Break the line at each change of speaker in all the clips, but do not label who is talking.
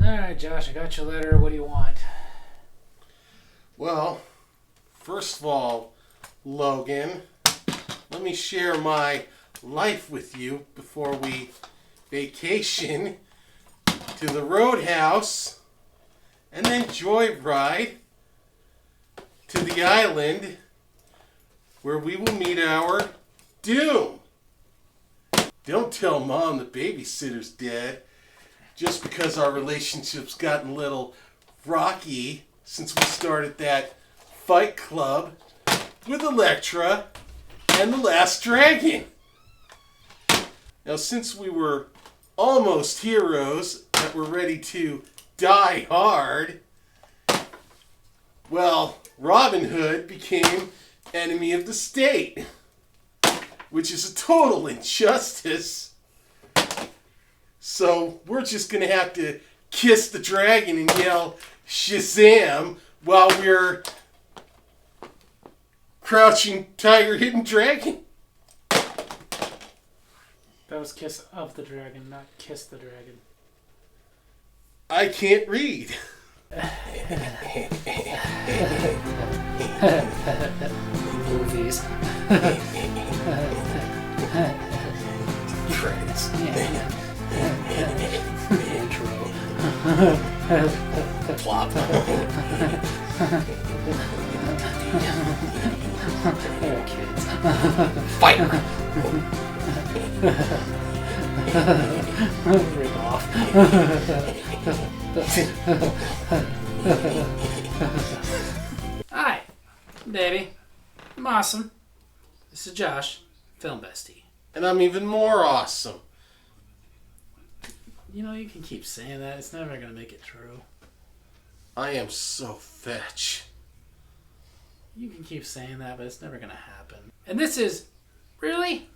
Alright, Josh, I got your letter. What do you want?
Well, first of all, Logan, let me share my life with you before we vacation to the Roadhouse and then joyride to the island where we will meet our doom. Don't tell Mom the babysitter's dead just because our relationship's gotten a little rocky since we started that fight club with Electra and the Last Dragon. Now, since we were almost heroes that were ready to die hard, well, Robin Hood became enemy of the state, which is a total injustice. So we're just going to have to kiss the dragon and yell Shazam while we're crouching tiger, hidden dragon.
That was Kiss of the Dragon, not Kiss the Dragon.
I can't read.
Movies.
Credits.
Intro.
Plop.
Oh, kids.
Fire.
Rip off. Hi, baby. I'm awesome. This is Josh, Film Bestie.
And I'm even more awesome.
You know, you can keep saying that. It's never going to make it true.
I am so fetch.
You can keep saying that, but it's never going to happen. And this is, really,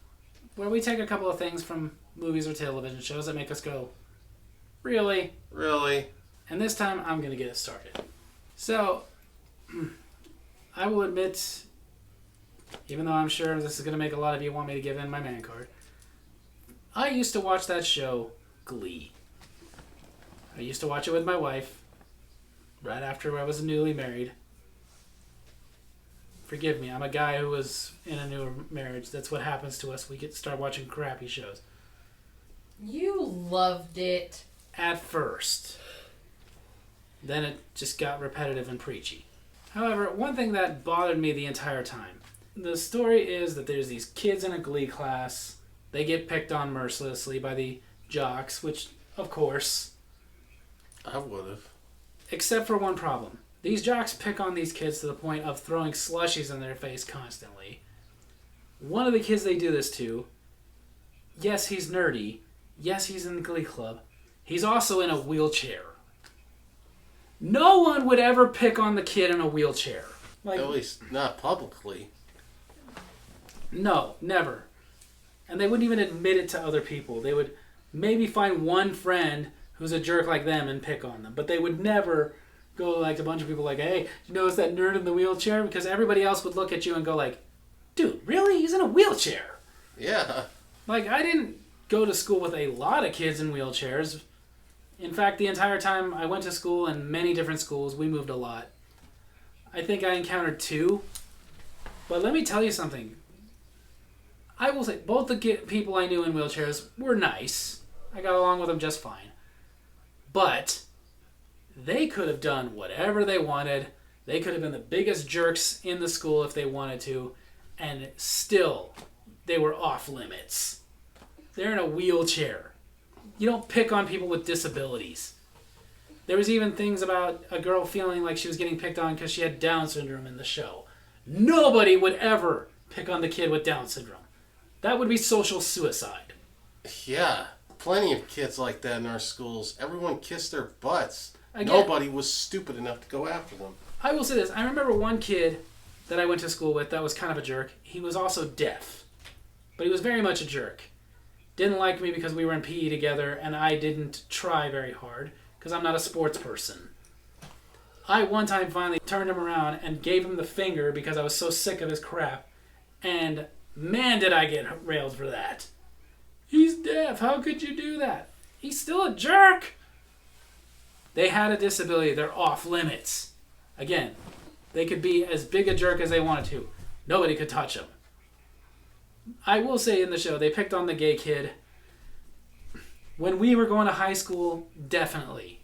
where we take a couple of things from movies or television shows that make us go, really?
Really?
And this time, I'm going to get it started. So, I will admit, even though I'm sure this is going to make a lot of you want me to give in my man card, I used to watch that show, Glee. I used to watch it with my wife, right after I was newly married. Forgive me, I'm a guy who was in a newer marriage. That's what happens to us. We start watching crappy shows.
You loved it.
At first. Then it just got repetitive and preachy. However, one thing that bothered me the entire time. The story is that there's these kids in a Glee class. They get picked on mercilessly by the jocks, which, of course...
I would've.
Except for one problem. These jocks pick on these kids to the point of throwing slushies in their face constantly. One of the kids they do this to, yes, he's nerdy. Yes, he's in the Glee Club. He's also in a wheelchair. No one would ever pick on the kid in a wheelchair. Like,
at least not publicly.
No, never. And they wouldn't even admit it to other people. They would maybe find one friend who's a jerk like them and pick on them. But they would never go like to a bunch of people like, hey, you notice that nerd in the wheelchair? Because everybody else would look at you and go like, dude, really? He's in a wheelchair.
Yeah.
Like, I didn't go to school with a lot of kids in wheelchairs. In fact, the entire time I went to school in many different schools, we moved a lot. I think I encountered 2. But let me tell you something. I will say, both the people I knew in wheelchairs were nice. I got along with them just fine. But they could have done whatever they wanted. They could have been the biggest jerks in the school if they wanted to. And still, they were off limits. They're in a wheelchair. You don't pick on people with disabilities. There was even things about a girl feeling like she was getting picked on because she had Down syndrome in the show. Nobody would ever pick on the kid with Down syndrome. That would be social suicide.
Yeah. Plenty of kids like that in our schools. Everyone kissed their butts.
Again,
Nobody was stupid enough to go after them.
I will say this. I remember one kid that I went to school with that was kind of a jerk. He was also deaf. But he was very much a jerk. Didn't like me because we were in PE together and I didn't try very hard because I'm not a sports person. I one time finally turned him around and gave him the finger because I was so sick of his crap. And man, did I get railed for that. He's deaf. How could you do that? He's still a jerk. They had a disability. They're off limits. Again, they could be as big a jerk as they wanted to. Nobody could touch them. I will say in the show, they picked on the gay kid. When we were going to high school, definitely.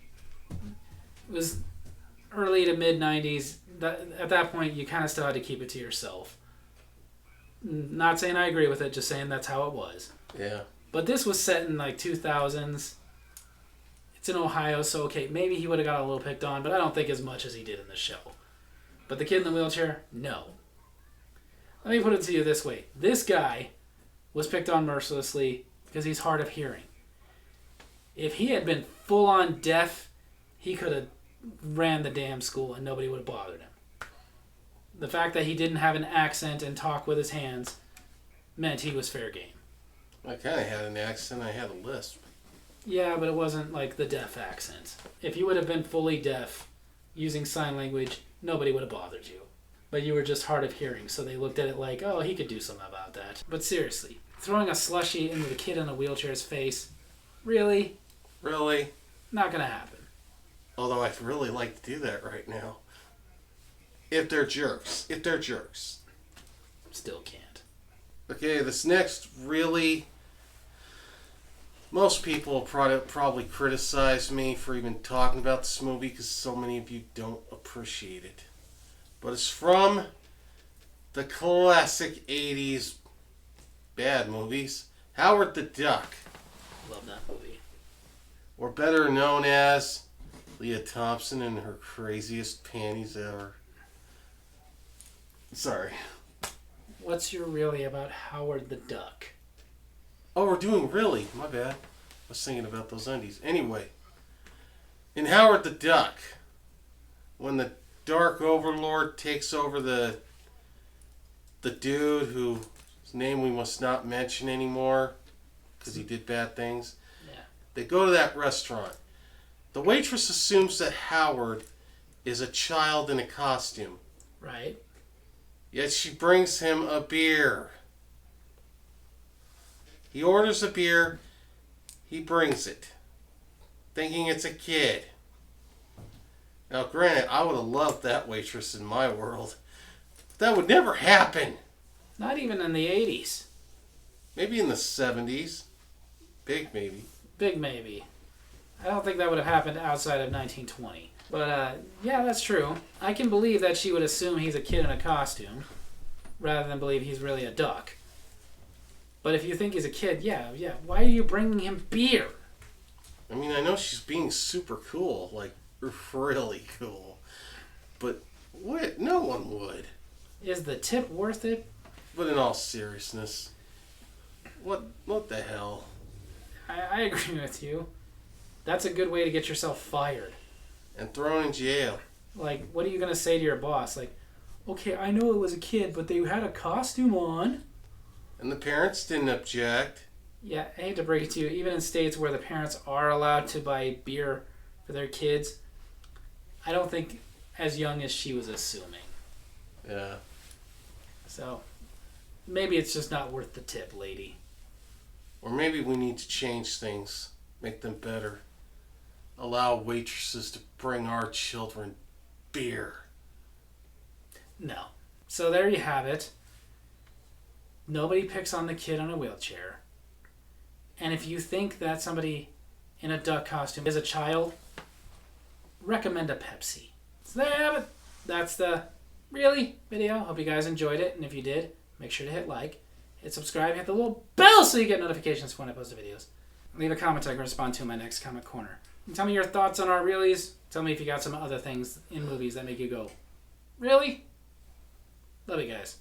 It was early to mid-90s. At that point, you kind of still had to keep it to yourself. Not saying I agree with it, just saying that's how it was.
Yeah.
But this was set in like 2000s. It's in Ohio, so okay, maybe he would have got a little picked on, but I don't think as much as he did in the show. But the kid in the wheelchair, no. Let me put it to you this way. This guy was picked on mercilessly because he's hard of hearing. If he had been full-on deaf, he could have ran the damn school and nobody would have bothered him. The fact that he didn't have an accent and talk with his hands meant he was fair game.
I kind of had an accent. I had a lisp.
Yeah, but it wasn't like the deaf accent. If you would have been fully deaf, using sign language, nobody would have bothered you. But you were just hard of hearing, so they looked at it like, oh, he could do something about that. But seriously, throwing a slushie into the kid in a wheelchair's face, really?
Really?
Not gonna happen.
Although I'd really like to do that right now. If they're jerks. If they're jerks.
Still can't.
Okay, this next really... Most people probably criticize me for even talking about this movie because so many of you don't appreciate it. But it's from the classic 80s bad movies, Howard the Duck.
Love that movie.
Or better known as Leah Thompson and her craziest panties ever. Sorry.
What's your really about Howard the Duck?
Oh, we're doing really. My bad. I was thinking about those undies. Anyway, in Howard the Duck, when the Dark Overlord takes over the dude whose name we must not mention anymore because he did bad things,
Yeah.
they go to that restaurant. The waitress assumes that Howard is a child in a costume.
Right?
Yet she brings him a beer. He orders a beer. He brings it, thinking it's a kid. Now, granted, I would have loved that waitress in my world. That would never happen.
Not even in the 80s.
Maybe in the 70s. Big maybe.
Big maybe. I don't think that would have happened outside of 1920. But, yeah, that's true. I can believe that she would assume he's a kid in a costume, rather than believe he's really a duck. But if you think he's a kid, yeah, why are you bringing him beer?
I mean, I know she's being super cool, like, really cool. But what? No one would.
Is the tip worth it?
But in all seriousness, what the hell?
I agree with you. That's a good way to get yourself fired.
And thrown in jail.
Like, what are you going to say to your boss? Like, okay, I know it was a kid, but they had a costume on.
And the parents didn't object.
Yeah, I hate to break it to you. Even in states where the parents are allowed to buy beer for their kids, I don't think as young as she was assuming.
Yeah.
So, maybe it's just not worth the tip, lady.
Or maybe we need to change things. Make them better. Allow waitresses to bring our children beer.
No. So there you have it. Nobody picks on the kid in a wheelchair. And if you think that somebody in a duck costume is a child, recommend a Pepsi. So there you have it. That's the really video. Hope you guys enjoyed it. And if you did, make sure to hit like, hit subscribe, hit the little bell so you get notifications when I post the videos. Leave a comment I can respond to in my next comment corner. And tell me your thoughts on our reelies. Tell me if you got some other things in movies that make you go, really? Love you guys.